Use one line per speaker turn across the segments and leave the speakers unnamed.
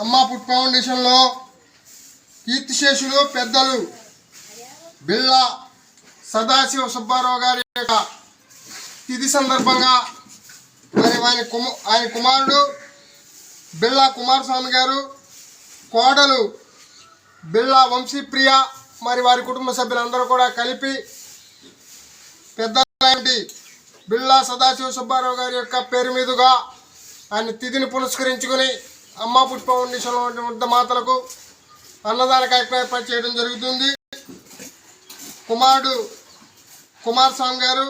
అమ్మా పుట్ ఫౌండేషన్లో కీర్తిశేషులు పెద్దలు బిళ్ళ సదాశివ సుబ్బారావు గారి యొక్క తిథి సందర్భంగా మరి ఆయన కుమారుడు బిళ్ళ కుమారస్వామి గారు, కోడలు బిళ్ళ వంశీప్రియ మరి వారి కుటుంబ సభ్యులందరూ కూడా కలిపి పెద్దలాంటి బిళ్ళ సదాశివ సుబ్బారావు గారి యొక్క పేరు మీదుగా ఆయన తిథిని పురస్కరించుకుని అమ్మా పుట్ ఫౌండేషన్లో వృద్ధ మాతలకు అన్నదాన కార్యక్రమం ఏర్పాటు చేయడం జరుగుతుంది. కుమారుడు కుమారస్వామి గారు,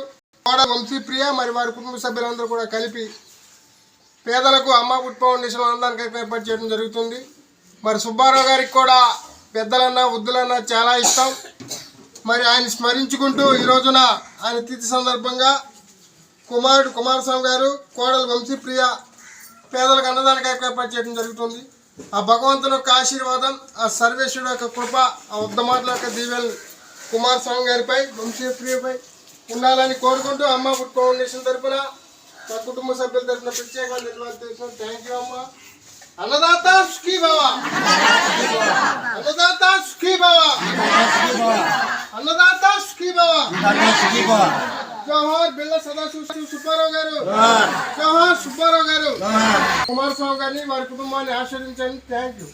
కోడలు వంశీప్రియ మరి వారి కుటుంబ సభ్యులందరూ కూడా కలిపి పేదలకు అమ్మా పుట్ ఫౌండేషన్లో అన్నదాన కార్యక్రమం ఏర్పాటు చేయడం జరుగుతుంది. మరి సుబ్బారావు గారికి కూడా పెద్దలన్నా వృద్ధులన్నా చాలా ఇష్టం. మరి ఆయన స్మరించుకుంటూ ఈ రోజున ఆయన తిథి సందర్భంగా కుమారుడు కుమారస్వామి గారు, కోడలు వంశీప్రియ పేదలకు అన్నదాన కార్యక్రమం ఏర్పాటు చేయడం జరుగుతుంది. ఆ భగవంతుని యొక్క ఆశీర్వాదం, ఆ సర్వేశ్వరుడు యొక్క కృప, ఆ ఉద్దమాటల యొక్క దీవెనలు కుమారస్వామి గారిపై వంశీప్రియపై ఉండాలని కోరుకుంటూ అమ్మా పుట్ ఫౌండేషన్ తరఫున మా కుటుంబ సభ్యుల తరఫున ప్రత్యేకంగా ధన్యవాదాలు. థ్యాంక్ యూ అమ్మా. అన్నదాత సుఖీ భవ, అన్నదాత సుఖీ భవ, అన్నదాత సుఖీ భవ. జవహర్ బిళ్ళ సదాశివ సుబ్బారావు గారు, జవహర్ సుబ్బారావు గారు కుమారస్వామి గారిని వారి కుటుంబాన్ని ఆశీర్వదించండి. Thank you.